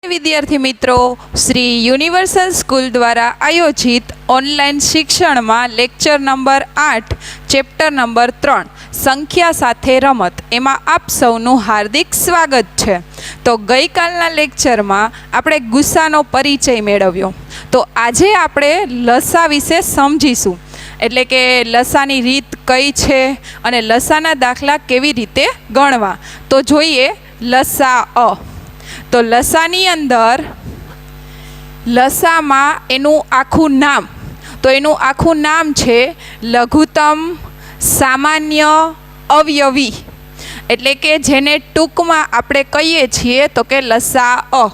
विद्यार्थी मित्रों, Shri universal school द्वारा आयोजित ऑनलाइन शिक्षण में लेक्चर नंबर 8 चैप्टर नंबर 3 संख्या साथे रमत एमां आप सौનું हार्दिक स्वागत है। तो गई कालना लेक्चर में आपणे गुस्सानो परिचय मेळव्यो। तो आजे आपणे लसा विषे समजीशुं, एटले के लसानी रीत कई छे अने लसाना दाखला केवी रीते गणवा। तो जोईए लसा अ। तो लसानी अंदर लसामां एनुं आखुं नाम, तो एनुं आखुं नाम छे लघुत्तम सामान्य अवयवी, एटले के जेने टूंकमां आपणे कहीए छीए तो के लसा अ,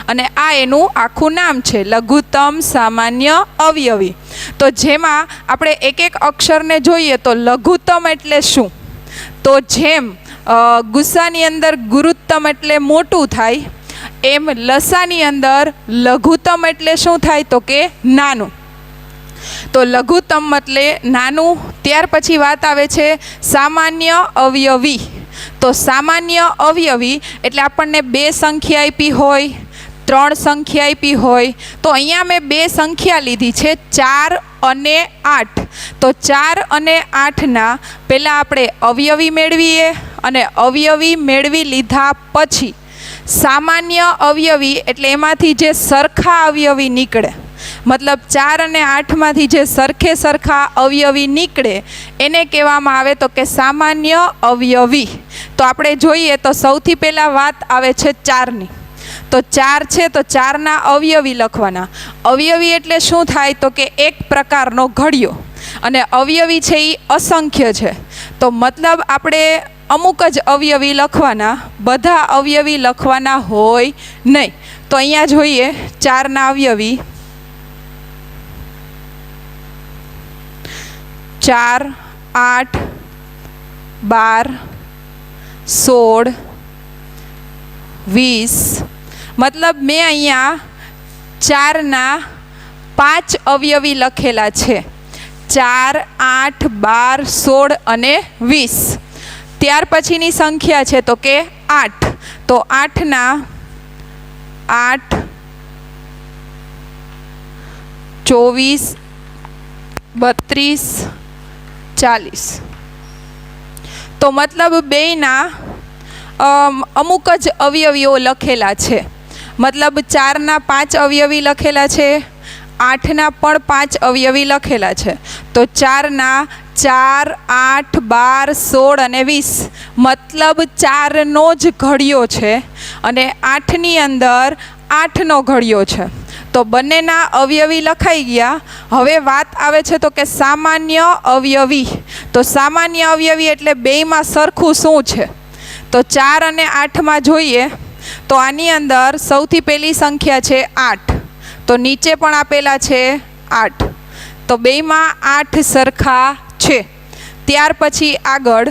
अने आ एनुं आखुं नाम छे लघुत्तम सामान्य अवयवी। तो जेमां आपणे एक एक अक्षरने जोईए तो लघुत्तम एटले शुं, तो जेम गुस्सानी अंदर गुरुत्तम एटले मोटुं थाय एम लसानी अंदर लघुत्तम एटले शुं थाय तो के नानुं। तो लघुत्तम एटले नानुं। त्यार पछी वात आवे छे सामान्य अवयवी। तो सामान्य अवयवी एटले आपणने बे संख्या आपी होय, 3 संख्या आपी होय, तो अहींया मैं बे संख्या लीधी छे 4 અને 8। तो 4 અને 8 ना पहेला आपणे अवयवी मेळवीए अने अवयवी मेळवी लीधा पछी सामान्य अवयवी एटले एमांथी जे सरखा अवयवी निकळे, मतलब 4 અને 8 मांथी जे सरखे सरखा अवयवी निकळे एने कहेवामां आवे तो के सामान्य अवयवी। तो आपणे जोईए तो सौथी पहेला वात आवे छे 4 नी। तो 4 छे तो 4 ना अवयवी लखवाना। अवयवी एटले शुं थाय तो के एक प्रकारनो घड़ियो, अने अवयवी छे ई असंख्य छे। तो मतलब आपणे अमुक ज अवयवी लखवाना, बधा अवयवी लखवाना होय नहीं। तो अहींया जोईए 4 ना अवयवी 4, 8, 12, 16, 20। मतलब मैं अहींया 4 ना 5 अवयवी लखेला छे, 4, 8, 12, 16 अने 20। त्यार पछीनी संख्या छे तो के 8। तो 8 ना 8, 24, 32, 40। तो मतलब बेना अमुक ज अवयवीओ लखेला छे। मतलब 4 ना 5 अवयवी लखेला छे, 8 ना पण 5 अवयवी लखेला छे। तो 4 ना 4, 8, 12, 16 અને 20 मतलब 4 નો જ ઘડિયો છે અને 8 ની અંદર 8 નો ઘડિયો છે। તો બંનેના અવયવી લખાઈ ગયા। હવે વાત આવે છે તો કે સામાન્ય અવયવી। તો સામાન્ય અવયવી એટલે બેયમાં સરખું શું છે? તો 4 અને 8 માં જોઈએ તો આની અંદર સૌથી પહેલી સંખ્યા છે 8। તો નીચે પણ આપેલા છે 8। તો બેયમાં 8 સરખા છે। ત્યાર પછી આગળ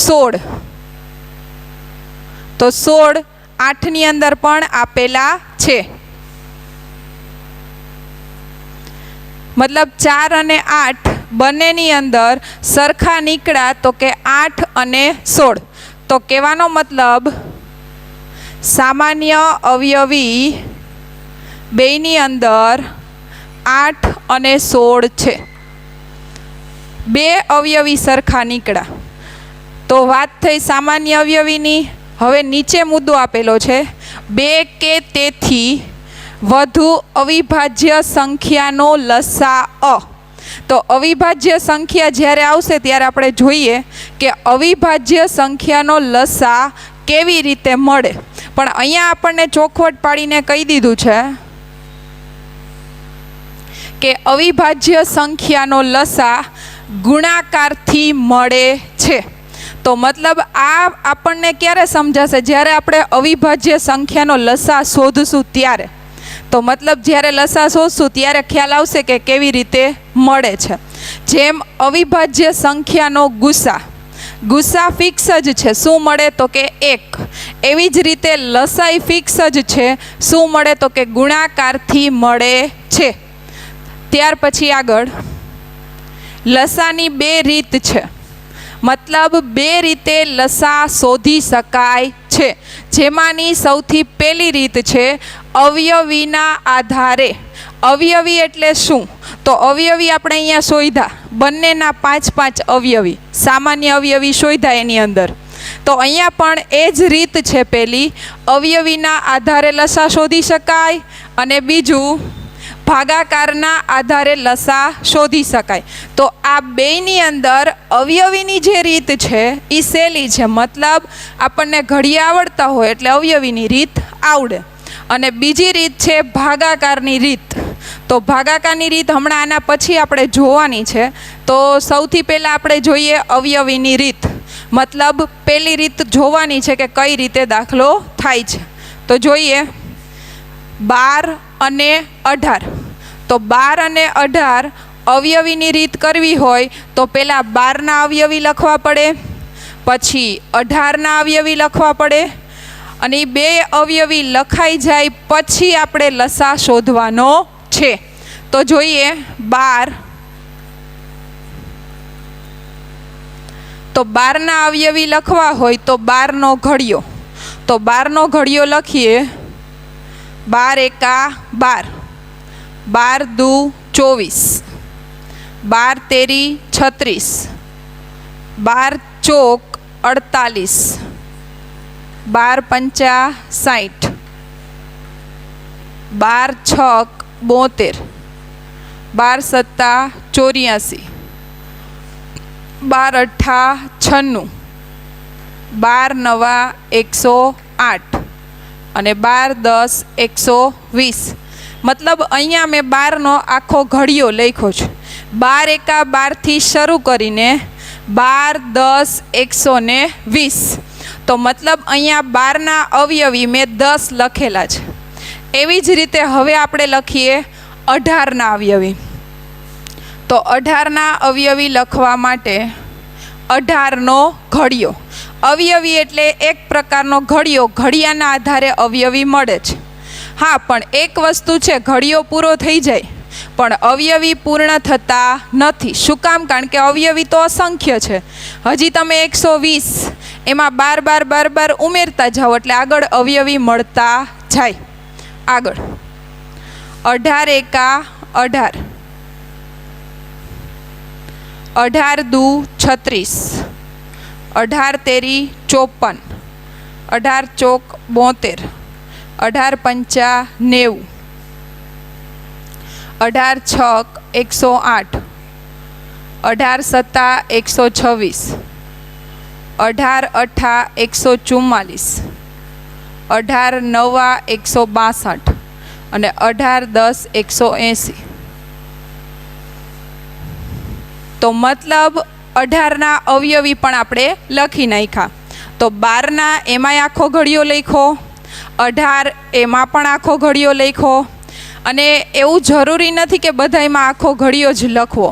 16। તો 16 8 ની અંદર પણ આપેલા છે। मतलब 4 અને 8 બંનેની અંદર સરખા નીકળ્યા તો કે 8 અને 16। તો કહેવાનો મતલબ સામાન્ય અવયવી બેયની અંદર 8 અને 16 છે। बे अवयवी सरखा निकळ्या। तो वात थई सामान्य अवयवीनी। हवे नीचे मुद्दो आपेलो छे 2 के तेथी वधु अविभाज्य संख्यानो लसा अ। तो अविभाज्य संख्या ज्यारे आवशे त्यारे आपणे जोईए के अविभाज्य संख्यानो लसा केवी रीते मळे। पण अहींया आपणने चोखवट पाडीने कही दीधुं छे के अविभाज्य संख्यानो लसा गुणाकार थी मळे छे। तो मतलब आ आपणने क्यारे समजाशे? ज्यारे आपणे अविभाज्य संख्यानो लसा शोधशुं त्यारे। तो मतलब ज्यारे लसा शोधशुं त्यारे ख्याल आवशे के केवी रीते मळे छे। जेम अविभाज्य संख्यानो गुसा, गुसा फिक्स ज छे, शुं मळे तो के 1। एवी ज रीते लसाई फिक्स ज छे, शुं मळे तो के गुणाकार थी मळे छे। त्यार पछी आगळ लसानी 2 રીત છે। मतलब 2 रीते लसा शोधी शकाय છે, જેમાંની સૌથી પહેલી રીત છે અવયવીના આધારે. અવયવી એટલે શું? તો અવયવી આપણે અહીંયા શોધ્યા, બંનેના 5-5 અવયવી, સામાન્ય અવયવી શોધ્યા એની અંદર. તો અહીંયા પણ એ જ રીત છે. પહેલી, અવયવીના આધારે લસા શોધી શકાય, અને બીજું ભાગાકારના આધારે લસા શોધી શકાય. તો આ બેયની અંદર અવયવીની જે રીત છે એ સહેલી છે, મતલબ આપણને ઘડી આવડતા હોય એટલે અવયવીની રીત આવડે. અને બીજી રીત છે ભાગાકારની રીત. તો ભાગાકારની રીત હમણાં આના પછી આપણે જોવાની છે. તો સૌથી પહેલાં આપણે જોઈએ અવયવીની રીત, મતલબ પહેલી રીત જોવાની છે કે કઈ રીતે દાખલો થાય છે. તો જોઈએ 12 અને 18. તો 12 અને 18 અવયવીની રીત કરવી હોય તો પહેલાં 12ના અવયવી લખવા પડે, પછી 18ના અવયવી લખવા પડે, અને એ બે અવયવી લખાઈ જાય પછી આપણે લસા શોધવાનો છે. તો જોઈએ 12. તો 12ના અવયવી લખવા હોય તો 12નો ઘડિયો. તો 12નો ઘડિયો લખીએ, 12 એકા 12, 12 દુ 24, 12 તેરી 36, 12 ચોક 48, 12 પંચા 60, 12 છક 72, 12 સત્તા 84, 12 અઠ્ઠા 96, 12 નવા 108 અને 12 10 120. મતલબ અહીંયા મેં 12નો આખો ઘડિયો લખ્યો છે. 12 એકા 12થી શરૂ કરીને 12 10 120. તો મતલબ અહીંયા 12ના અવયવી મેં 10 લખેલા છે. એવી જ રીતે હવે આપણે લખીએ 18ના અવયવી. તો 18ના અવયવી લખવા માટે 18નો ઘડિયો. અવયવી એટલે એક પ્રકારનો ઘડિયો, ઘડિયાના આધારે અવયવી મળે છે. હા, પણ એક વસ્તુ છે, ઘડિયો પૂરો થઈ જાય પણ અવયવી પૂર્ણ થતા નથી. શું કામ? કારણ કે અવયવી તો અસંખ્ય છે. હજી તમે 120 એમાં 12 12 12 ઉમેરતા જાઓ એટલે આગળ અવયવી મળતા જાય. આગળ 18 એકા 18, 18 દુ 36, 18 તેરી 54, 18 ચોક 72, 18 પંચા 90, 18 છક 108, 18 સત્તા 126, 18 અઠ્ઠા 144, 18 નવા 162 અને 18 10 180. તો મતલબ 18ના અવયવી પણ આપણે લખી નાખ્યા. તો 12ના એમાંય આખો ઘડિયો લખ્યો, 18 એમાં પણ આખો ઘડિયો લખ્યો. અને એવું જરૂરી નથી કે બધાયમાં આખો ઘડિયો જ લખવો.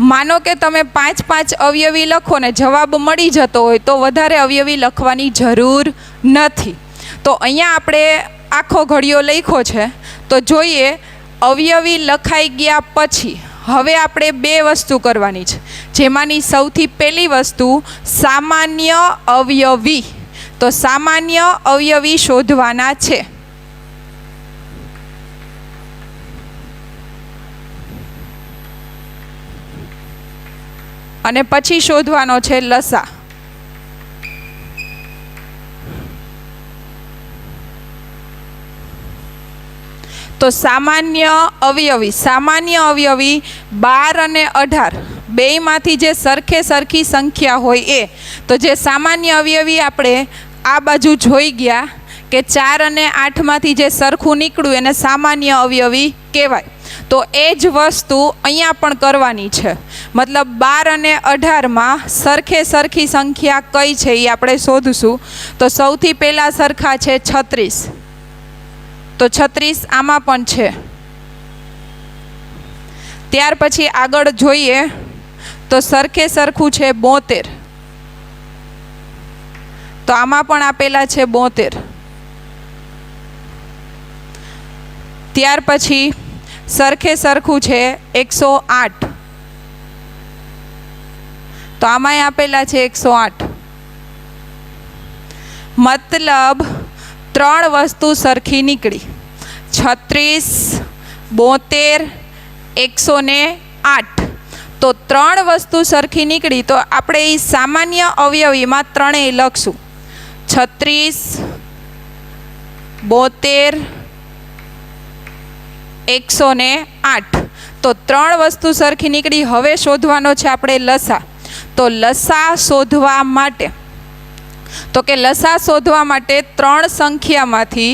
માનો કે તમે 5-5 અવયવી લખો ને જવાબ મળી જતો હોય તો વધારે અવયવી લખવાની જરૂર નથી. તો અહીંયા આપણે આખો ઘડિયો લખ્યો છે. તો જોઈએ અવયવી લખાઈ ગયા પછી હવે આપણે બે વસ્તુ કરવાની છે, જેમાંની સૌથી પહેલી વસ્તુ સામાન્ય અવયવી. તો સામાન્ય અવયવી શોધવાના છે. અને પછી શોધવાનો છે લસા. તો સામાન્ય અવયવી, સામાન્ય અવયવી 12 અને 18 બેયમાંથી જે સરખે સરખી સંખ્યા હોય એ. તો જે સામાન્ય અવયવી આપણે આ બાજુ જોઈ ગયા કે 4 અને 8માંથી જે સરખું નીકળ્યું એને સામાન્ય અવયવી કહેવાય. તો એ જ વસ્તુ અહીંયા પણ કરવાની છે. મતલબ 12 અને 18માં સરખે સરખી સંખ્યા કઈ છે એ આપણે શોધશું. તો સૌથી પહેલાં સરખા છે 36. તો 36 આમાં પણ છે. ત્યાર પછી આગળ જોઈએ તો સરખે સરખું છે 72. તો આમાં પણ આપેલા છે 72. ત્યાર પછી સરખે સરખું છે 108. તો આમાંય આપેલા છે 108. મતલબ 3 વસ્તુ સરખી નીકળી. 36, 72, 108. તો 3 વસ્તુ સરખી નીકળી તો આપણે એ સામાન્ય અવયવીમાં ત્રણેય લખશું. 36, 72, 108. તો 3 વસ્તુ સરખી નીકળી. હવે શોધવાનો છે આપણે લસા. તો લસા શોધવા માટે ત્રણ સંખ્યામાંથી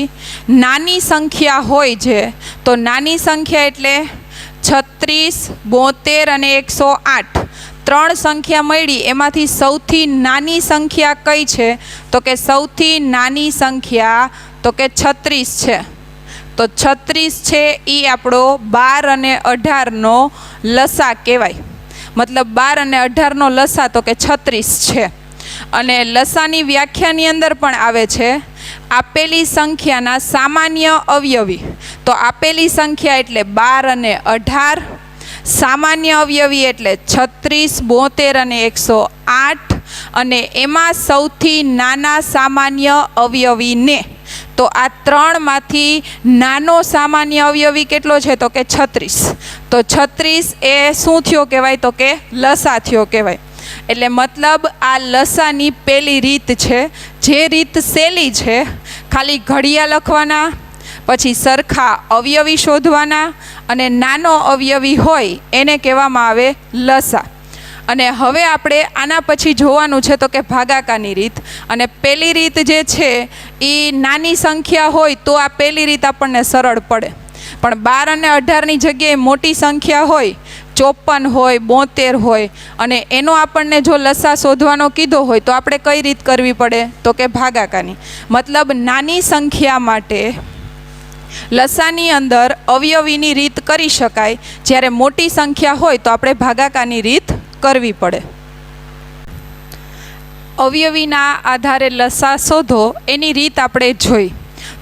નાની સંખ્યા હોય છે. તો નાની સંખ્યા એટલે 36, 72 અને 108. 3 સંખ્યા મળી, એમાંથી સૌથી નાની સંખ્યા કઈ છે? તો કે સૌથી નાની સંખ્યા તો કે 36 છે. તો 36 છે એ આપણો 12 અને 18નો લસા કહેવાય. મતલબ 12 અને 18નો લસા તો કે 36 છે. અને લસાની વ્યાખ્યાની અંદર પણ આવે છે આપેલી સંખ્યાના સામાન્ય અવયવી. તો આપેલી સંખ્યા એટલે 12 અને 18, સામાન્ય અવયવી એટલે 36, 72 અને 108, અને એમાં સૌથી નાના સામાન્ય અવયવીને. તો આ 3માંથી નાનો સામાન્ય અવયવી કેટલો છે? તો કે 36. તો 36 એ શું થયો કહેવાય? તો કે લસા થયો કહેવાય. એટલે મતલબ આ લસાની પહેલી રીત છે. જે રીત સહેલી છે, ખાલી ઘડિયા લખવાના, પછી સરખા અવયવી શોધવાના, અને નાનો અવયવી હોય એને કહેવામાં આવે લસા. અને હવે આપણે આના પછી જોવાનું છે તો કે ભાગાકારની રીત. અને પહેલી રીત જે છે એ નાની સંખ્યા હોય તો આ પહેલી રીત આપણને સરળ પડે. પણ 12 અને 18ની જગ્યાએ મોટી સંખ્યા હોય, 54 હોય, 72 હોય, અને એનો આપણને જો લસા શોધવાનો કીધો હોય તો આપણે કઈ રીત કરવી પડે? તો કે ભાગાકારની. મતલબ નાની સંખ્યા માટે લસાની અંદર અવયવીની રીત કરી શકાય, જ્યારે મોટી સંખ્યા હોય તો આપણે ભાગાકારની રીત કરવી પડે. અવયવીના આધારે લસા શોધો એની રીત આપણે જોઈ.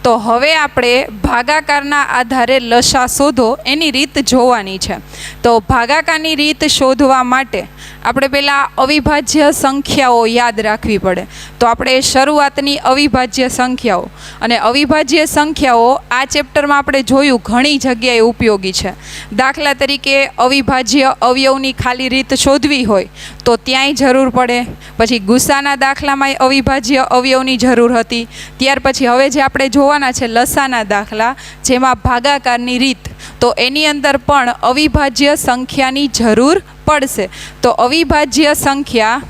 તો હવે આપણે ભાગાકારના આધારે લસા શોધો એની રીત જોવાની છે. તો ભાગાકારની રીત શોધવા માટે આપણે પહેલાં અવિભાજ્ય સંખ્યાઓ યાદ રાખવી પડે. તો આપણે શરૂઆતની અવિભાજ્ય સંખ્યાઓ, અને અવિભાજ્ય સંખ્યાઓ આ ચેપ્ટરમાં આપણે જોયું ઘણી જગ્યાએ ઉપયોગી છે. દાખલા તરીકે અવિભાજ્ય અવયવની ખાલી રીત શોધવી હોય તો ત્યાંય જરૂર પડે. પછી ગુસાના દાખલામાં અવિભાજ્ય અવયવની જરૂર હતી. ત્યાર પછી હવે જે આપણે જોવાના છે લસાના દાખલા, જેમાં ભાગાકારની રીત, તો એની અંદર પણ અવિભાજ્ય સંખ્યાની જરૂર પડશે. તો અવિભાજ્ય સંખ્યા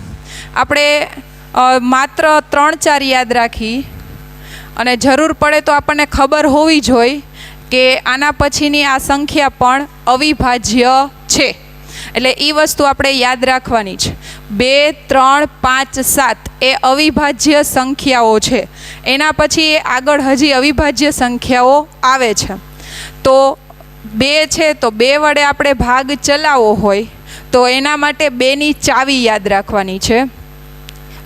આપણે માત્ર 3-4 યાદ રાખી, અને જરૂર પડે તો આપણને ખબર હોવી જોઈએ કે આના પછીની આ સંખ્યા પણ અવિભાજ્ય છે. એટલે એ વસ્તુ આપણે યાદ રાખવાની છે. 2, 3, 5, 7 એ અવિભાજ્ય સંખ્યાઓ છે. એના પછી એ આગળ હજી અવિભાજ્ય સંખ્યાઓ આવે છે. તો 2 છે તો 2 વડે આપણે ભાગ ચલાવવો હોય તો એના માટે 2ની ચાવી યાદ રાખવાની છે.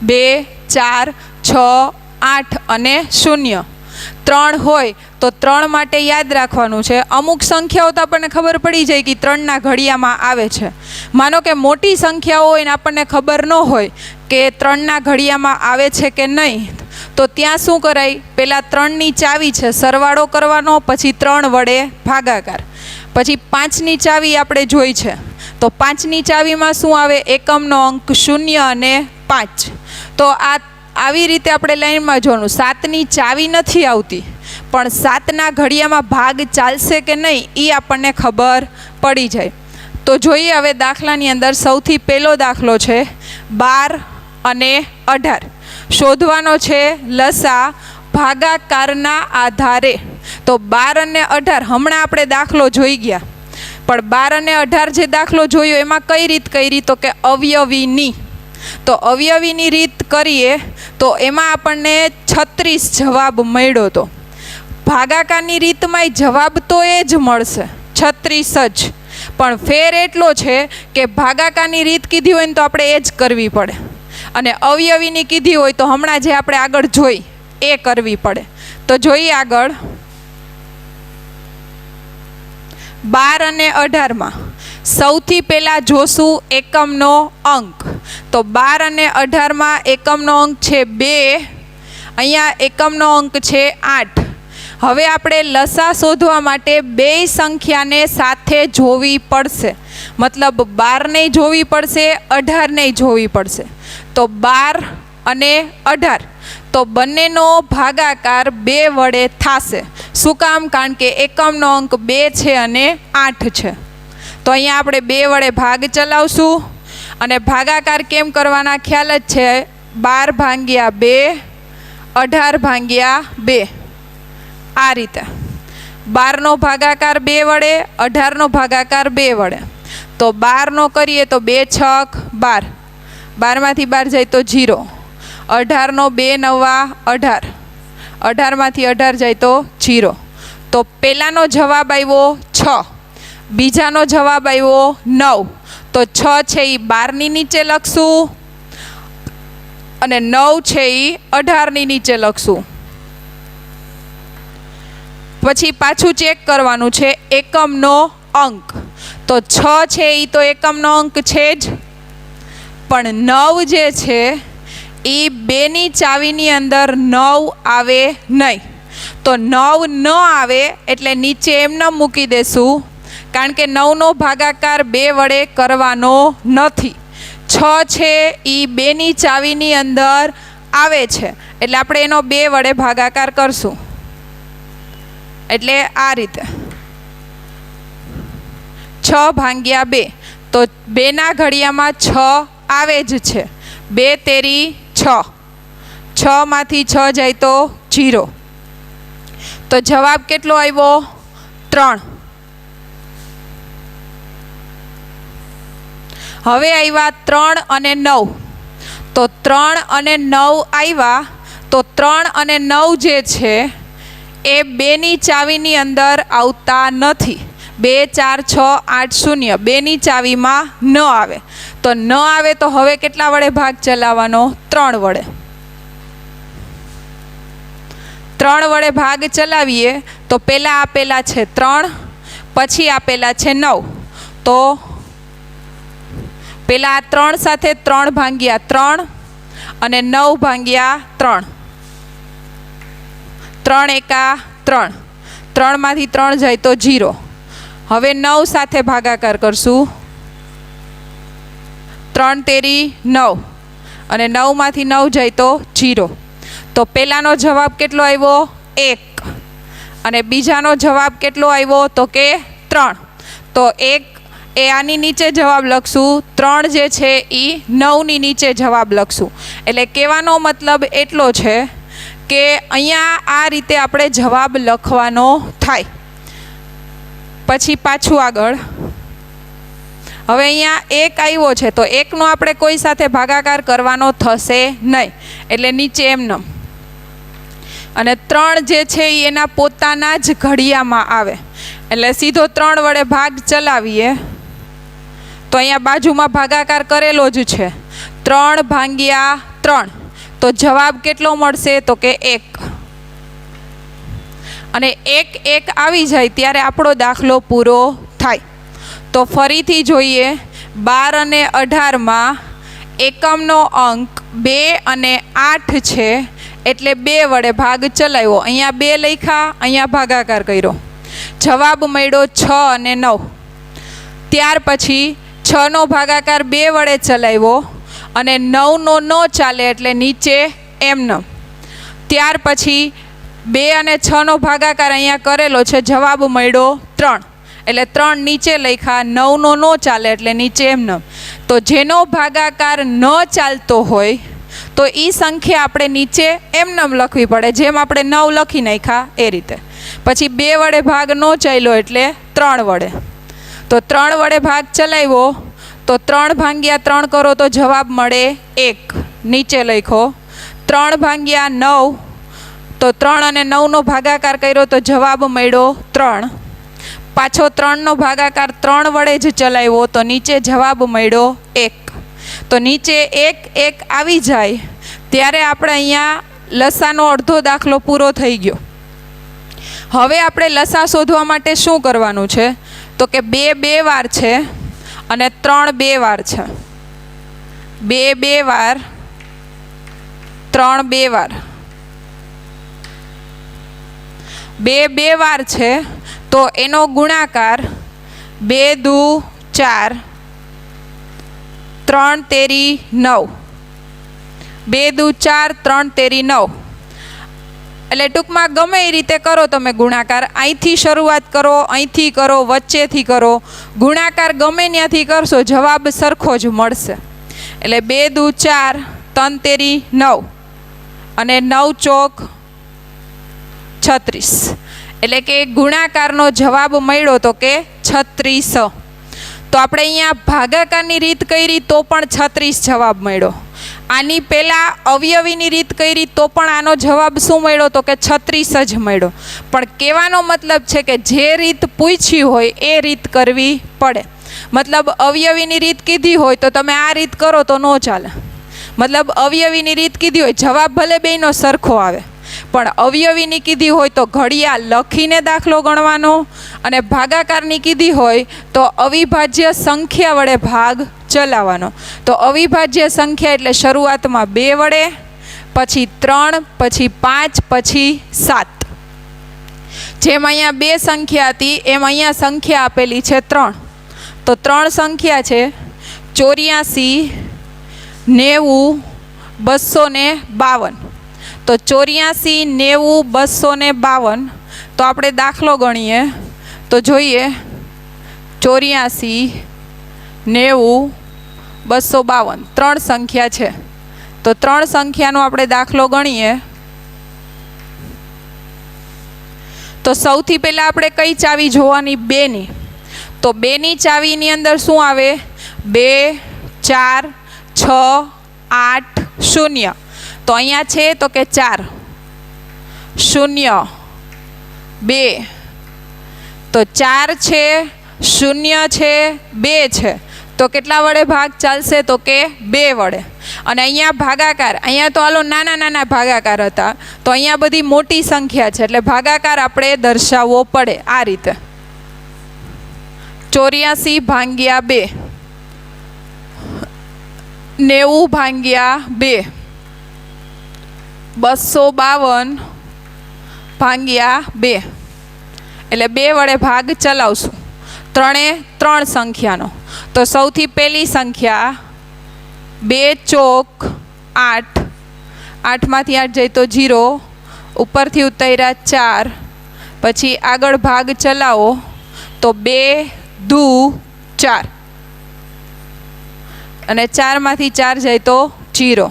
2, 4, 6, 8 અને 0. 3 હોય તો 3 માટે યાદ રાખવાનું છે. અમુક સંખ્યાઓ તો આપણને ખબર પડી જાય કે 3ના ઘડિયામાં આવે છે. માનો કે મોટી સંખ્યાઓ હોય ને આપણને ખબર ન હોય કે 3ના ઘડિયામાં આવે છે કે નહીં, તો ત્યાં શું કરાય? પહેલાં 3ની ચાવી છે, સરવાળો કરવાનો, પછી 3 વડે ભાગાકાર. પછી 5ની ચાવી આપણે જોઈ છે. તો 5ની ચાવીમાં શું આવે? એકમનો અંક 0 અને 5. તો આવી રીતે આપણે લાઈનમાં જોવાનું. 7ની ચાવી નથી આવતી, પણ 7ના ઘડિયામાં ભાગ ચાલશે કે નહીં એ આપણને ખબર પડી જાય. તો જોઈએ હવે દાખલાની અંદર સૌથી પહેલો દાખલો છે 12 અને 18. શોધવાનો છે લસા ભાગાકારના આધારે. તો 12 અને 18 હમણાં આપણે દાખલો જોઈ ગયા, પણ 12 અને 18 જે દાખલો જોયો એમાં કઈ રીત કરી? તો કે અવયવીની. તો અવયવીની રીત કરીએ તો એમાં આપણને 36 જવાબ મળ્યો. તો ભાગાકારની રીતમાં જવાબ તો એ જ મળશે, 36 જ. પણ ફેર એટલો છે કે ભાગાકારની રીત કીધી હોય ને તો આપણે એ જ કરવી પડે, અને અવયવીની કીધી હોય તો હમણાં જે આપણે આગળ જોઈ એ કરવી પડે. તો જોઈએ આગળ 12 અને 18માં સૌથી પહેલાં જોશું એકમનો અંક. તો 12 અને 18માં એકમનો અંક છે 2 અહીંયા એકમનો અંક છે 8. હવે આપણે લસા શોધવા માટે બે સંખ્યાને સાથે જોવી પડશે, મતલબ 12 ને જોવી પડશે, 18 ને જોવી પડશે. તો 12 અને 18 તો બંનેનો ભાગાકાર 2 વડે થશે. શું કામ? કારણ કે એકમનો અંક 2 છે અને 8 છે. તો અહીંયા આપણે 2 વડે ભાગ ચલાવશું અને ભાગાકાર કેમ કરવાના ખ્યાલ જ છે. 12 ભાગ્યા 2, 18 ભાગ્યા 2, આ રીતે. 12નો ભાગાકાર 2 વડે, 18નો ભાગાકાર 2 વડે. તો 12નો કરીએ તો 2 છક 12, 12માંથી 12 જાય તો 0. 18નો 2 નવા 18, 18માંથી 18 જાય તો 0. તો પહેલાંનો જવાબ આવ્યો 6, બીજાનો જવાબ આવ્યો 9. તો 6 છે એ 12ની નીચે લખશું અને 9 છે એ 18ની નીચે લખશું. પછી પાછું ચેક કરવાનું છે એકમનો અંક. તો 6 છે એ તો એકમનો અંક છે જ, પણ 9 જે છે એ 2ની ચાવીની અંદર 9 આવે નહીં. તો 9 ન આવે એટલે નીચે એમને મૂકી દેશું, કારણ કે 9નો ભાગાકાર 2 વડે કરવાનો નથી. 6 છે એ 2ની ચાવીની અંદર આવે છે એટલે આપણે એનો 2 વડે ભાગાકાર કરશું. એટલે આ રીતે 6 ભાગ્યા 2, તો 2ના ઘડિયામાં 6 આવે જ છે. 2 તેરી 6, 6માંથી 6 જાય તો 0. તો જવાબ કેટલો આવ્યો? 3. હવે આવ્યા 3 અને 9. તો 3 અને 9 આવ્યા. તો 3 અને 9 જે છે એ 2ની ચાવીની અંદર આવતા નથી. 2, 4, 6, 8, 0 2ની ચાવીમાં ન આવે. તો ન આવે તો હવે કેટલા વડે ભાગ ચલાવવાનો? 3 વડે. 3 વડે ભાગ ચલાવીએ તો પહેલાં આપેલા છે 3, પછી આપેલા છે 9. તો પહેલાં 3 સાથે 3 ભાગ્યા 3 અને 9 ભાગ્યા 3. 3 એકા 3, 3માંથી 3 જાય તો 0. હવે 9 સાથે ભાગાકાર કરશું. 3 તેરી 9 અને 9માંથી 9 જાય તો 0. તો પહેલાંનો જવાબ કેટલો આવ્યો? 1 અને બીજાનો જવાબ કેટલો આવ્યો? તો કે 3. તો 1 એ આની નીચે જવાબ લખશું, 3 જે છે એ 9ની નીચે જવાબ લખશું. એટલે કહેવાનો મતલબ એટલો છે કે અહીંયા આ રીતે આપણે જવાબ લખવાનો થાય. પછી પાછું આગળ હવે અહીંયા 1 આવ્યો છે તો 1નો આપણે કોઈ સાથે ભાગાકાર કરવાનો થશે નહીં, એટલે નીચે એમનેમ. અને 3 જે છે એ એના પોતાના જ ઘડિયામાં આવે એટલે સીધો 3 વડે ભાગ ચલાવીએ તો અહીંયા બાજુમાં ભાગાકાર કરેલો જ છે. 3 ભાગ્યા 3 તો જવાબ કેટલો મળશે? તો કે 1. અને 1 1 આવી જાય ત્યારે આપણો દાખલો પૂરો થાય. તો ફરીથી જોઈએ, 12 અને 18માં એકમનો અંક 2 અને 8 છે એટલે 2 વડે ભાગ ચલાવ્યો. અહીંયા 2 લખ્યા, અહીંયા ભાગાકાર કર્યો, જવાબ મળ્યો 6 અને 9. ત્યાર પછી 6નો ભાગાકાર 2 વડે ચલાવ્યો અને 9નો ન ચાલે એટલે નીચે એમનેમ. ત્યાર પછી 2 અને 6નો ભાગાકાર અહીંયા કરેલો છે, જવાબ મળ્યો 3 એટલે 3 નીચે લખ્યા, 9નો ન ચાલે એટલે નીચે એમનેમ. તો જેનો ભાગાકાર ન ચાલતો હોય તો એ સંખ્યા આપણે નીચે એમનેમ લખવી પડે, જેમ આપણે 9 લખી નાખ્યા એ રીતે. પછી 2 વડે ભાગ ન ચાલ્યો એટલે 3 વડે. તો 3 વડે ભાગ ચલાવ્યો તો 3 ભાગ્યા 3 કરો તો જવાબ મળે 1, નીચે લખો. 3 ભાગ્યા 9 તો 3 અને 9નો ભાગાકાર કર્યો તો જવાબ મળ્યો 3. પાછો 3નો ભાગાકાર 3 વડે જ ચલાવ્યો તો નીચે જવાબ મળ્યો 1. તો નીચે 1 1 આવી જાય ત્યારે આપણે અહીંયા લસાનો અડધો દાખલો પૂરો થઈ ગયો. હવે આપણે લસા શોધવા માટે શું કરવાનું છે? તો કે 2 2 વાર છે અને 3 2 વાર છે. 2 2 વાર, 3 2 વાર. બે બે વાર છે તો એનો ગુણાકાર 2 દુ 4, 3 તેરી 9, 2 દુ 4, 3 તેરી 9. એટલે ટૂંકમાં ગમે એ રીતે કરો તમે ગુણાકાર, અહીંથી શરૂઆત કરો, અહીંથી કરો, વચ્ચેથી કરો, ગુણાકાર ગમે ત્યાંથી કરશો જવાબ સરખો જ મળશે. એટલે 2 દુ 4, 3 તેરી 9 અને 9 ચોક 36. એટલે કે ગુણાકારનો જવાબ મળ્યો તો કે 36. તો આપણે અહીંયા ભાગાકારની રીત કરી તો પણ 36 જવાબ મળ્યો. આની પહેલાં અવયવીની રીત કરી તો પણ આનો જવાબ શું મળ્યો તો કે 36 જ મળ્યો. પણ કહેવાનો મતલબ છે કે જે રીત પૂછી હોય એ રીત કરવી પડે. મતલબ અવયવીની રીત કીધી હોય તો તમે આ રીત કરો તો ન ચાલે. મતલબ અવયવીની રીત કીધી હોય, જવાબ ભલે બેયનો સરખો આવે, પણ અવયવીની કીધી હોય તો ઘડિયા લખીને દાખલો ગણવાનો, અને ભાગાકારની કીધી હોય તો અવિભાજ્ય સંખ્યા વડે ભાગ ચલાવવાનો. તો અવિભાજ્ય સંખ્યા એટલે શરૂઆતમાં 2 વડે, પછી 3, પછી 5, પછી 7. જેમ અહીંયા 2 સંખ્યા હતી એમ અહીંયા સંખ્યા આપેલી છે 3. તો 3 સંખ્યા છે 84, 90, 252. તો 84, 90, 252. તો આપણે દાખલો ગણીએ તો જોઈએ 84, 90, 252 3 સંખ્યા છે. તો 3 સંખ્યાનો આપણે દાખલો ગણીએ તો સૌથી પહેલાં આપણે કઈ ચાવી જોવાની? 2ની. તો 2ની ચાવીની અંદર શું આવે? 2, 4, 6, 8, 0. તો અહીંયા છે તો કે 4, 0, 2. તો 4 છે, 0 છે, 2 છે. તો કેટલા વડે ભાગ ચાલશે? તો કે 2 વડે. અને અહીંયા ભાગાકાર, અહીંયા તો હાલો નાના નાના ભાગાકાર હતા, તો અહીંયા બધી મોટી સંખ્યા છે એટલે ભાગાકાર આપણે દર્શાવવો પડે આ રીતે. 84 ભાગ્યા 2, 90 ભાગ્યા 2, 252 ભાગ્યા 2. એટલે 2 વડે ભાગ ચલાવશું. 3 સંખ્યાનો. તો સૌથી પહેલી સંખ્યા 2 ચોક 8, 8માંથી 8 જાય તો 0, ઉપરથી ઉતાર્યા 4, પછી આગળ ભાગ ચલાવો તો 2 દુ 4 અને 4માંથી 4 જાય તો 0.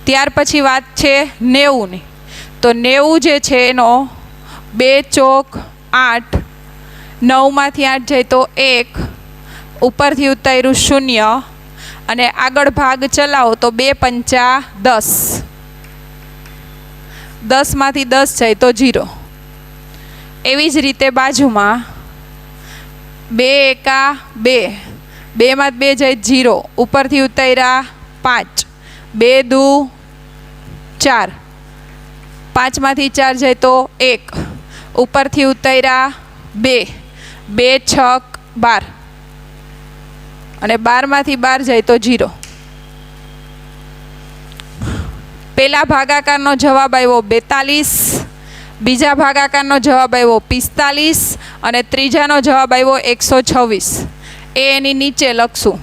ત્યાર પછી વાત છે 90ની. તો 90 જે છે એનો 2 ચોક 8, 9માંથી 8 જાય તો 1, ઉપરથી ઉતાર્યું 0 અને આગળ ભાગ ચલાવો તો 2 પંચા 10, 10માંથી 10 જાય તો 0. એવી જ રીતે બાજુમાં 2 એકા 2, 2માં 2 જાય 0, ઉપરથી ઉતાર્યા 5, 2 દુ 4, 5માંથી 4 જાય તો 1, ઉપરથી ઉતાર્યા 2, 2 છક 12 અને 12માંથી 12 જાય તો 0. પહેલા ભાગાકારનો જવાબ આવ્યો 42, બીજા ભાગાકારનો જવાબ આવ્યો 45 અને ત્રીજાનો જવાબ આવ્યો 126. એ એની નીચે લખશું.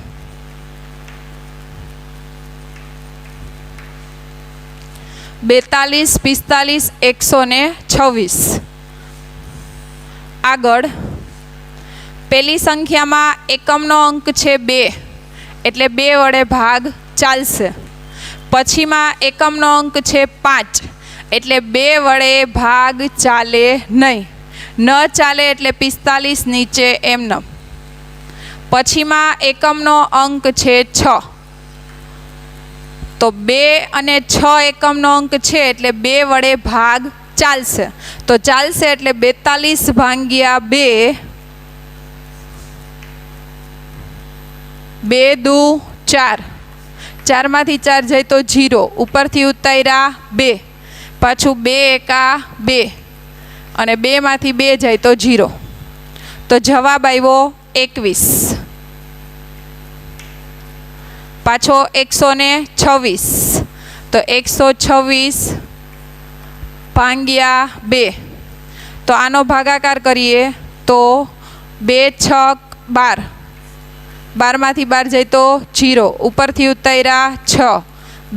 બેતાલીસ, 45, 126. આગળ પહેલી સંખ્યામાં એકમનો અંક છે 2 એટલે 2 વડે ભાગ ચાલશે. પછીમાં એકમનો અંક છે 5 એટલે 2 વડે ભાગ ચાલે નહીં. ન ચાલે એટલે 45 નીચે એમનેમ. પછીમાં એકમનો અંક છે 6. તો 2 અને 6 એકમનો અંક છે એટલે 2 વડે ભાગ ચાલશે. તો ચાલશે એટલે 42 ભાગ્યા 2, 2 દુ 4, 4માંથી 4 જાય તો 0, ઉપરથી ઉતાર્યા 2, પાછું 2 એકા 2 અને 2માંથી 2 જાય તો 0. તો જવાબ આવ્યો 21. પાછો 126. તો 126 ભાગ્યા 2, તો આનો ભાગાકાર કરીએ તો 2 6 12, 12માંથી 12 જાય તો 0, ઉપરથી ઉતાર્યા 6,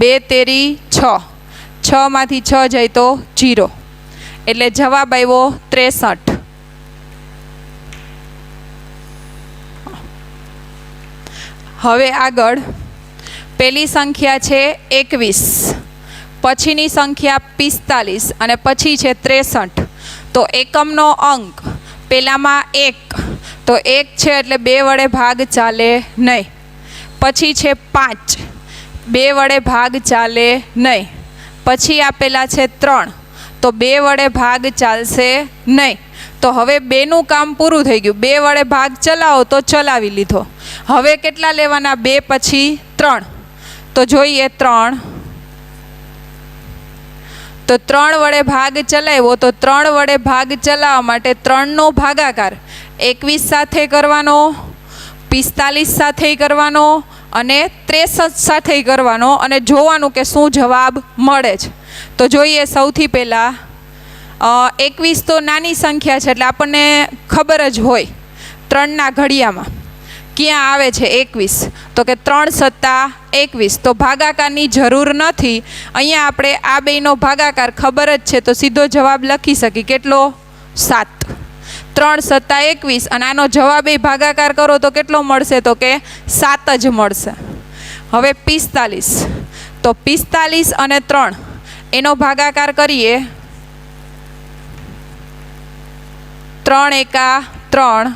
2 તેરી 6, 6માંથી 6 જાય તો 0, એટલે જવાબ આવ્યો 63. હવે આગળ પહેલી સંખ્યા છે 21, પછીની સંખ્યા 45 અને પછી છે 63. તો એકમનો અંક પહેલામાં 1, તો 1 છે એટલે 2 વડે ભાગ ચાલે નહીં. પછી છે 5, 2 વડે ભાગ ચાલે નહીં. પછી આપેલા છે 3, તો 2 વડે ભાગ ચાલશે નહીં. તો હવે 2નું કામ પૂરું થઈ ગયું. 2 વડે ભાગ ચલાવો તો ચલાવી લીધો. હવે કેટલા લેવાના? 2 પછી 3. તો જોઈએ 3. તો 3 વડે ભાગ ચલાવ્યો, તો 3 વડે ભાગ ચલાવવા માટે 3નો ભાગાકાર 21 સાથે કરવાનો, 45 સાથે કરવાનો અને 63 સાથે કરવાનો, અને જોવાનું કે શું જવાબ મળે છે. તો જોઈએ સૌથી પહેલાં 21 તો નાની સંખ્યા છે એટલે આપણને ખબર જ હોય 3ના ઘડિયામાં ક્યાં આવે છે 21. તો કે 3 સત્તા 21, તો ભાગાકારની જરૂર નથી. અહીંયા આપણે આ બેયનો ભાગાકાર ખબર જ છે તો સીધો જવાબ લખી શકીએ. કેટલો? 7. 3 સત્તા 21 અને આનો જવાબ એ ભાગાકાર કરો તો કેટલો મળશે? તો કે 7 જ મળશે. હવે 45, તો 45 અને 3 એનો ભાગાકાર કરીએ. 3 એકા 3,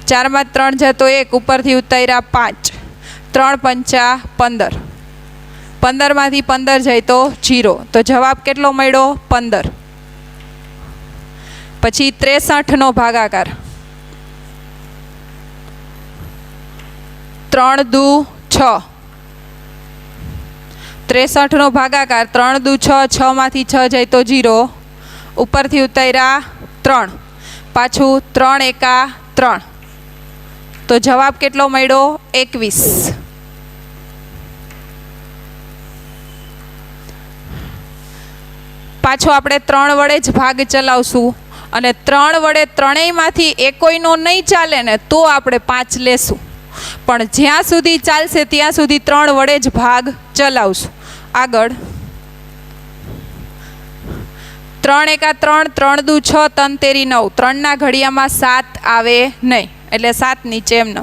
4માં 3 જાય તો 1, ઉપરથી ઉતાર્યા 5, 3 પંચા 15, 15માંથી 15 જાય તો 0, તો જવાબ કેટલો મળ્યો? 15. પછી 63નો ભાગાકાર, 3 દુ 6, 63નો ભાગાકાર 3 દુ 6, 6માંથી 6 જાય તો 0, ઉપરથી ઉતાર્યા 3, પાછું 3 એકા 3, તો જવાબ કેટલો મળ્યો? 21. પાછો આપણે 3 વડે જ ભાગ ચલાવશું અને 3 વડે ત્રણેયમાંથી એકોયનો નહીં ચાલે ને તો આપણે 5 લેશું, પણ જ્યાં સુધી ચાલશે ત્યાં સુધી 3 વડે જ ભાગ ચલાવશું. આગળ 3 એકા 3, 3 દુ 6, 3 તેરી 9, 3ના ઘડિયામાં 7 આવે નહીં એટલે 7 નીચે એમને.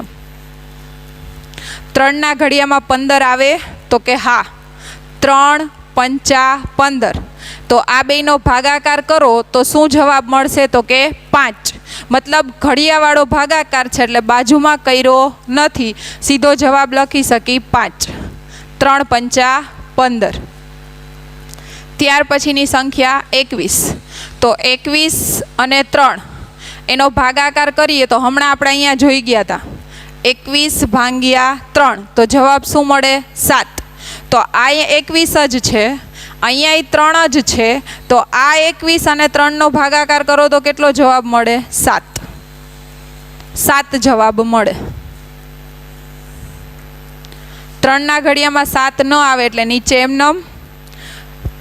3ના ઘડિયામાં 15 આવે? તો કે હા. 3 પંચા 15, તો આ બેયનો ભાગાકાર કરો તો શું જવાબ મળશે? તો કે 5. મતલબ ઘડિયાવાળો ભાગાકાર છે એટલે બાજુમાં કર્યો નથી, સીધો જવાબ લખી શકી 5. 3 પંચા 15. ત્યાર પછીની સંખ્યા 21, તો 21 અને 3 એનો ભાગાકાર કરીએ તો હમણાં આપણે અહીંયા જોઈ ગયા હતા 21 ભાંગ્યા 3, તો જવાબ શું મળે? 7. તો આ 21 જ છે, અહીંયા 3 જ છે, તો આ 21 અને 3નો ભાગાકાર કરો તો કેટલો જવાબ મળે? 7. 7 જવાબ મળે. 3ના ઘડિયામાં 7 ન આવે એટલે નીચે એમનેમ.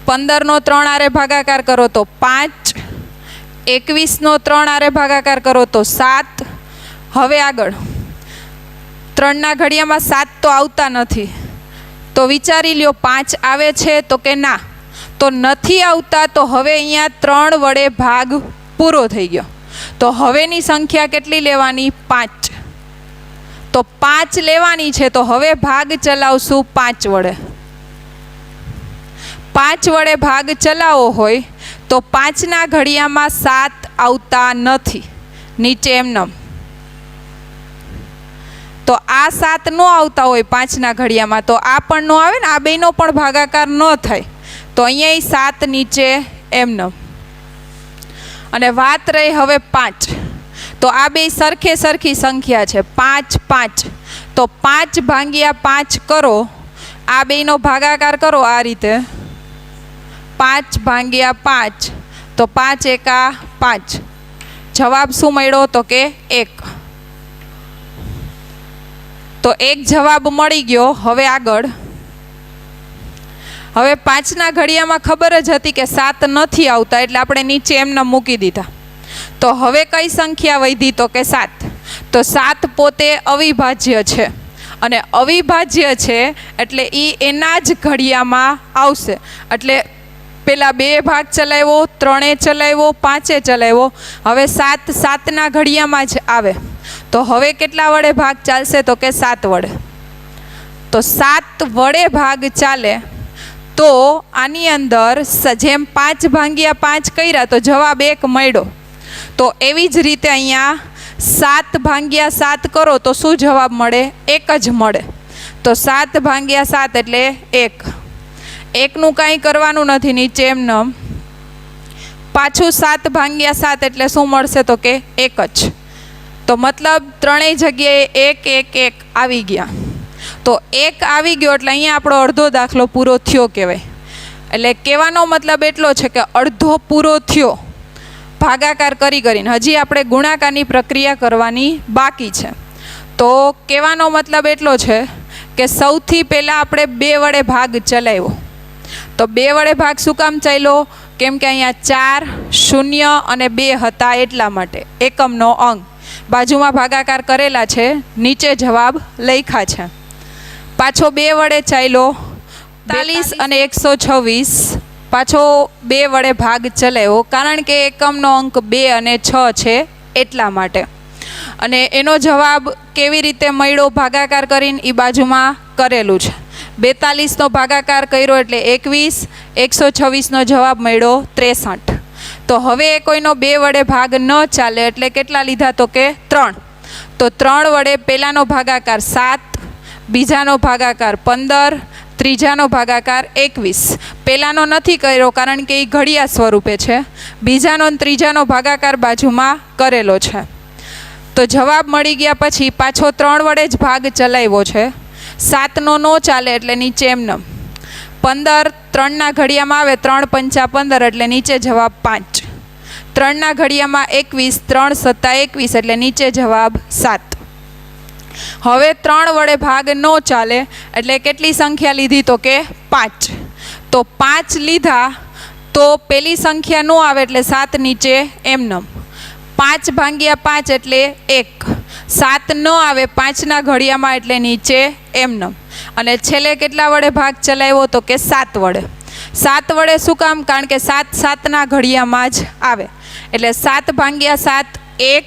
15નો 3 આરે ભાગાકાર કરો તો 5, 21નો 3 આરે ભાગાકાર કરો તો 7. હવે આગળ 3ના ઘડિયામાં 7 તો આવતા નથી, તો વિચારી લ્યો 5 આવે છે? તો કે ના, તો નથી આવતા. તો હવે અહીંયા 3 વડે ભાગ પૂરો થઈ ગયો. તો હવેની સંખ્યા કેટલી લેવાની? 5. તો 5 લેવાની છે, તો હવે ભાગ ચલાવશું 5 વડે. 5 વડે ભાગ ચલાવવો હોય તો 5ના ઘડિયામાં 7 આવતા નથી, નીચે એમનેમ. તો આ 7 ન આવતા હોય 5ના ઘડિયામાં તો આ પણ ન આવે ને, આ બેયનો પણ ભાગાકાર ન થાય, તો અહીંયા 7 નીચે એમનેમ. અને વાત રહી હવે 5, તો આ બે સરખી સંખ્યા છે 5 5, તો 5 ભાંગ્યા 5 કરો, આ બેયનો ભાગાકાર કરો આ રીતે. 5 ભાંગ્યા 5, તો 5 એકા 5, જવાબ શું મળ્યો? તો કે 1. તો 1 જવાબ મળી ગયો. હવે આગળ, હવે 5ના ઘડિયામાં ખબર જ હતી કે 7 નથી આવતા એટલે આપણે નીચે એમને મૂકી દીધા. તો હવે કઈ સંખ્યા વધી? તો કે 7. તો 7 પોતે અવિભાજ્ય છે, અને અવિભાજ્ય છે એટલે એ એના જ ઘડિયામાં આવશે. એટલે પેલા 2 ભાગ ચલાવ્યો, 3 ચલાવ્યો, 5 ચલાવ્યો, હવે 7 7ના ઘડિયામાં જ આવે. તો હવે કેટલા વડે ભાગ ચાલશે? તો કે 7 વડે. તો 7 વડે ભાગ ચાલે તો આની અંદર જેમ 5 ભાગ્યા 5 કર્યા તો જવાબ 1 મળ્યો. તો એવી જ રીતે અહીંયા 7 ભાગ્યા 7 કરો તો શું જવાબ મળે? 1 જ મળે. તો 7 ભાગ્યા 7 એટલે 1. 1નું કાંઈ કરવાનું નથી, નીચે એમને. પાછું 7 ભાગ્યા 7 એટલે શું મળશે? તો કે 1 જ. તો મતલબ ત્રણેય જગ્યાએ 1 1 1 આવી ગયા. તો 1 આવી ગયો એટલે અહીંયા આપણો અડધો દાખલો પૂરો થયો કહેવાય. એટલે કહેવાનો મતલબ એટલો છે કે અડધો પૂરો થયો ભાગાકાર કરીને. હજી આપણે ગુણાકારની પ્રક્રિયા કરવાની બાકી છે. તો કહેવાનો મતલબ એટલો છે કે સૌથી પહેલાં આપણે 2 વડે ભાગ ચલાવ્યો. તો 2 વડે ભાગ શું કામ ચાલ્યો? કેમ કે અહીંયા 4 0 અને 2 હતા એટલા માટે. એકમનો અંક બાજુમાં ભાગાકાર કરેલા છે, નીચે જવાબ લખ્યા છે. પાછો 2 વડે ચાલ્યો 42 અને 126. પાછો 2 વડે ભાગ ચલાવ્યો કારણ કે એકમનો અંક 2 અને 6 છે એટલા માટે. અને એનો જવાબ કેવી રીતે મળ્યો ભાગાકાર કરીને એ બાજુમાં કરેલું છે. 42નો ભાગાકાર કર્યો એટલે 21, 126નો જવાબ મળ્યો 63. તો હવે કોઈનો 2 વડે ભાગ ન ચાલે એટલે કેટલા લીધા? તો કે 3. તો 3 વડે પહેલાનો ભાગાકાર 7, બીજાનો ભાગાકાર 15, ત્રીજાનો ભાગાકાર 21. પહેલાનો નથી કર્યો કારણ કે એ ઘડિયા સ્વરૂપે છે. બીજાનો અને ત્રીજાનો ભાગાકાર બાજુમાં કરેલો છે. તો જવાબ મળી ગયા પછી પાછો 3 વડે જ ભાગ ચલાવ્યો છે. 7નો ન ચાલે એટલે નીચે એમને. 15 3ના ઘડિયામાં આવે, 3 5 15 એટલે નીચે જવાબ 5. 3ના ઘડિયામાં 21, 3 7 21 એટલે નીચે જવાબ 7. હવે 3 વડે ભાગ ન ચાલે એટલે કેટલી સંખ્યા લીધી? તો કે 5. તો 5 લીધા તો પેલી સંખ્યા ન આવે એટલે 7 નીચે એમને. 5 ભાગ્યા 5 એટલે 1. 7 ન આવે 5ના ઘડિયામાં એટલે નીચે એમને. અને છેલ્લે કેટલા વડે ભાગ ચલાવ્યો? તો કે 7 વડે. 7 વડે શું કામ? કારણ કે 7 7ના ઘડિયામાં જ આવે. એટલે 7 ભાગ્યા 7 1,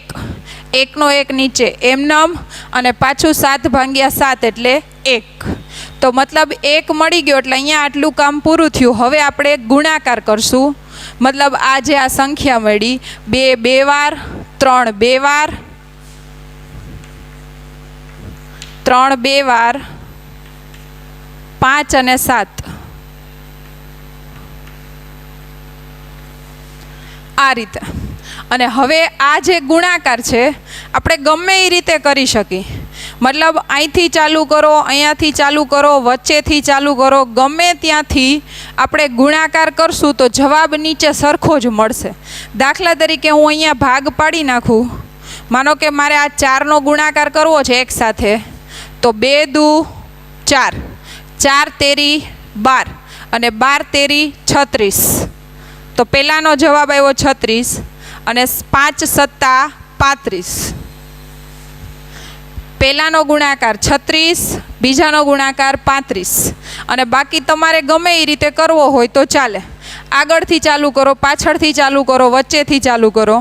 1નો 1 નીચે એમનમ, અને પાછું 7 ભાગ્યા 7 એટલે 1. તો મતલબ 1 મળી ગયો એટલે અહીંયા આટલું કામ પૂરું થયું. હવે આપણે ગુણાકાર કરશું. મતલબ આ જે આ સંખ્યા મળી 2 2 વાર, 3 2 વાર, 3 2 વાર, 5 અને 7 આ રીતે. અને હવે આ જે ગુણાકાર છે આપણે ગમે એ રીતે કરી શકીએ. મતલબ અહીંથી ચાલુ કરો, અહીંયાથી ચાલુ કરો, વચ્ચેથી ચાલુ કરો, ગમે ત્યાંથી આપણે ગુણાકાર કરશું તો જવાબ નીચે સરખો જ મળશે. દાખલા તરીકે હું અહીંયા ભાગ પાડી નાખું. માનો કે મારે આ 4નો ગુણાકાર કરવો છે એક સાથે. તો 2 દુ 4, 4 તેરી 12 અને 12 તેરી 36. તો પહેલાંનો જવાબ આવ્યો 36 અને 5 સત્તા 35. પહેલાંનો ગુણાકાર 36, બીજાનો ગુણાકાર 35. અને બાકી તમારે ગમે એ રીતે કરવો હોય તો ચાલે. આગળથી ચાલુ કરો, પાછળથી ચાલુ કરો, વચ્ચેથી ચાલુ કરો.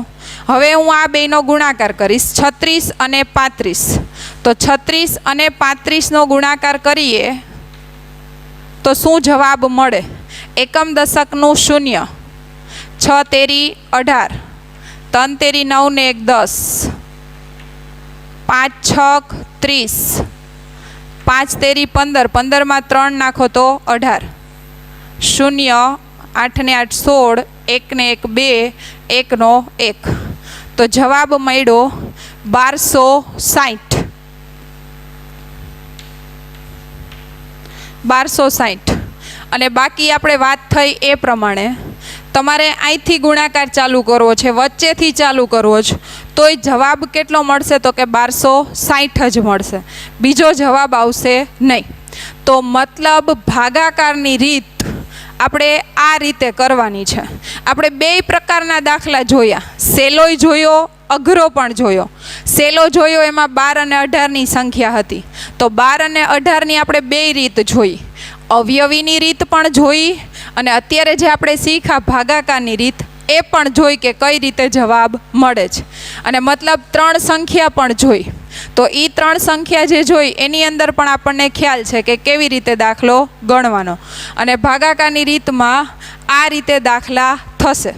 હવે હું આ બેનો ગુણાકાર કરીશ, 36 અને 35. તો 36 અને 35નો ગુણાકાર કરીએ તો શું જવાબ મળે? એકમ દશકનું 0. 6 તેરી 18, 3 તેરી 9 ને 1 10, 5 6 30, 5 તેરી 15, 15માં 3 નાખો તો 18, 0 8 ને 8 16, 1 ને 1 2, 1 નો 1. તો જવાબ મળ્યો 1260. 1260. અને બાકી આપણે વાત થઈ એ પ્રમાણે તમારે અહીંથી ગુણાકાર ચાલુ કરવો છે, વચ્ચેથી ચાલુ કરવો છે, તોય જવાબ કેટલો મળશે? તો કે 1260 જ મળશે, બીજો જવાબ આવશે નહીં. તો મતલબ ભાગાકારની રીત આપણે આ રીતે કરવાની છે. આપણે બેય પ્રકારના દાખલા જોયા, સહેલોય જોયો, અઘરો પણ જોયો. સહેલો જોયો એમાં 12 અને 18ની સંખ્યા હતી, તો 12 અને 18ની આપણે બેય રીત જોઈ. અવયવીની રીત પણ જોઈ અને અત્યારે જે આપણે શીખા ભાગાકારની રીત એ પણ જોઈ કે કઈ રીતે જવાબ મળે છે. અને મતલબ 3 સંખ્યા પણ જોઈ. તો એ 3 સંખ્યા જે જોઈ એની અંદર પણ આપણને ખ્યાલ છે કે કેવી રીતે દાખલો ગણવાનો. અને ભાગાકારની રીતમાં આ રીતે દાખલા થશે.